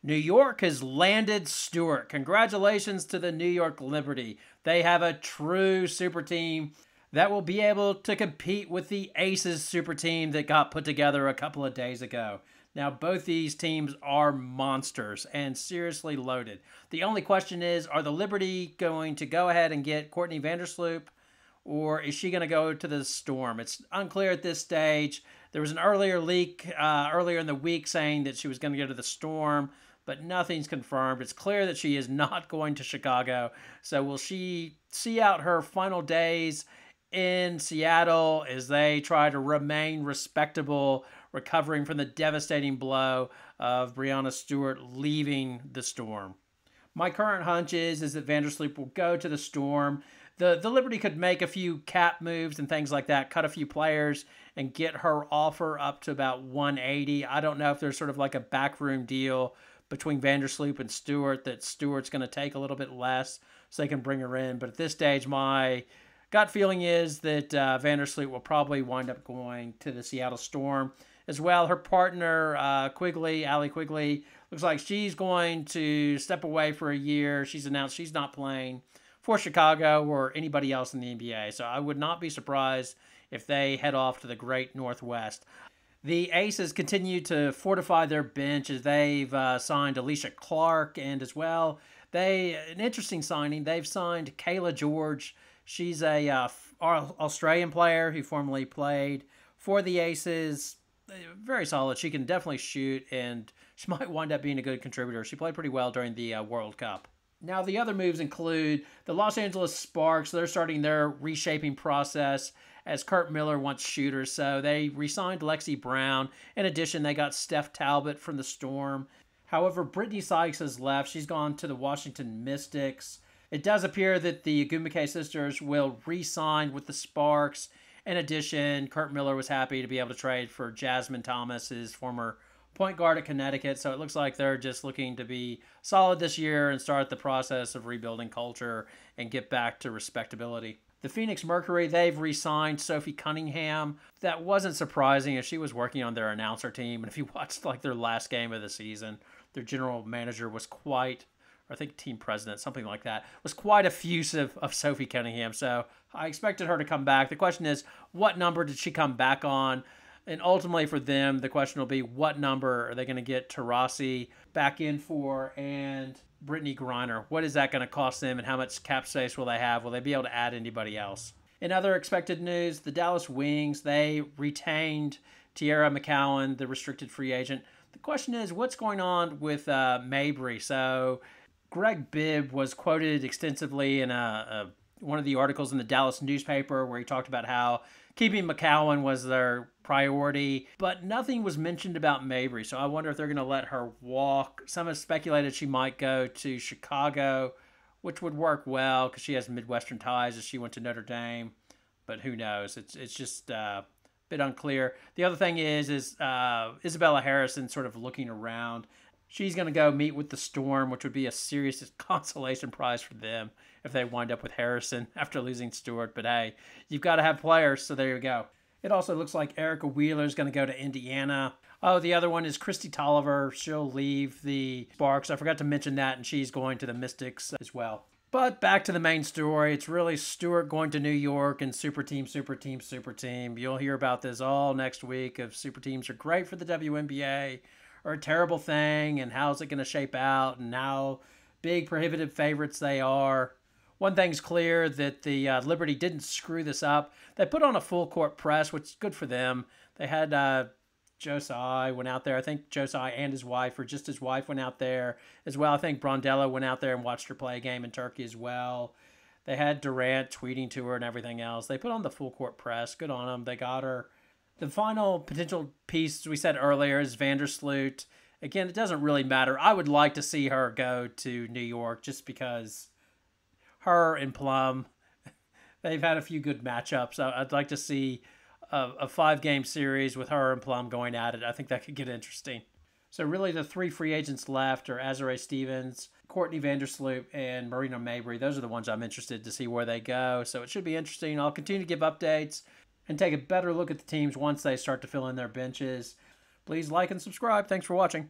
New York has landed Stewart. Congratulations to the New York Liberty. They have a true super team that will be able to compete with the Aces super team that got put together a couple of days ago. Now, both these teams are monsters and seriously loaded. The only question is, are the Liberty going to go ahead and get Courtney Vandersloot, or is she going to go to the Storm? It's unclear at this stage. There was an earlier leak earlier in the week saying that she was going to go to the Storm, but nothing's confirmed. It's clear that she is not going to Chicago. So will she see out her final days in Seattle as they try to remain respectable, recovering from the devastating blow of Breanna Stewart leaving the Storm? My current hunch is that Vandersloot will go to the Storm. The Liberty could make a few cap moves and things like that, cut a few players, and get her offer up to about 180. I don't know if there's sort of like a backroom deal between Vandersloot and Stewart that Stewart's going to take a little bit less so they can bring her in. But at this stage, my gut feeling is that Vandersloot will probably wind up going to the Seattle Storm. As well, her partner, Allie Quigley, looks like she's going to step away for a year. She's announced she's not playing for Chicago or anybody else in the NBA. So I would not be surprised if they head off to the great Northwest. The Aces continue to fortify their bench as they've signed Alicia Clark, and as well, an interesting signing, they've signed Kayla George. She's a Australian player who formerly played for the Aces. Very solid. She can definitely shoot, and she might wind up being a good contributor. She played pretty well during the World Cup. Now, the other moves include the Los Angeles Sparks. They're starting their reshaping process as Kurt Miller wants shooters, so they re-signed Lexi Brown. In addition, they got Steph Talbot from the Storm. However, Brittney Sykes has left. She's gone to the Washington Mystics. It does appear that the Agumike sisters will re-sign with the Sparks. In addition, Kurt Miller was happy to be able to trade for Jasmine Thomas, his former point guard at Connecticut. So it looks like they're just looking to be solid this year and start the process of rebuilding culture and get back to respectability. The Phoenix Mercury, they've re-signed Sophie Cunningham. That wasn't surprising as she was working on their announcer team. And if you watched like their last game of the season, their general manager was quite, or I think team president, something like that, was quite effusive of Sophie Cunningham. So I expected her to come back. The question is, what number did she come back on? And ultimately for them, the question will be, what number are they going to get Taurasi back in for and Brittney Griner? What is that going to cost them, and how much cap space will they have? Will they be able to add anybody else? In other expected news, the Dallas Wings, they retained Tiara McCowan, the restricted free agent. The question is, what's going on with Mabrey? So Greg Bibb was quoted extensively in one of the articles in the Dallas newspaper where he talked about how keeping McCowan was their priority, but nothing was mentioned about Mabrey. So I wonder if they're going to let her walk. Some have speculated she might go to Chicago, which would work well because she has Midwestern ties as she went to Notre Dame. But who knows? It's just a bit unclear. The other thing is Isabelle Harrison sort of looking around. She's going to go meet with the Storm, which would be a serious consolation prize for them if they wind up with Harrison after losing Stewart. But hey, you've got to have players, so there you go. It also looks like Erica Wheeler is going to go to Indiana. Oh, the other one is Christy Tolliver. She'll leave the Sparks. I forgot to mention that, and she's going to the Mystics as well. But back to the main story. It's really Stewart going to New York and super team, super team, super team. You'll hear about this all next week if super teams are great for the WNBA or a terrible thing, and how's it going to shape out, and how big prohibitive favorites they are. One thing's clear, that the Liberty didn't screw this up. They put on a full court press, which is good for them. They had Josai went out there. I think Josai and his wife, or just his wife, went out there as well. I think Brondella went out there and watched her play a game in Turkey as well. They had Durant tweeting to her and everything else. They put on the full court press. Good on them. They got her. The final potential piece, we said earlier, is Vandersloot. Again, it doesn't really matter. I would like to see her go to New York just because her and Plum, they've had a few good matchups. I'd like to see a 5-game series with her and Plum going at it. I think that could get interesting. So really the 3 free agents left are Azurá Stevens, Courtney Vandersloot, and Marina Mabrey. Those are the ones I'm interested to see where they go. So it should be interesting. I'll continue to give updates and take a better look at the teams once they start to fill in their benches. Please like and subscribe. Thanks for watching.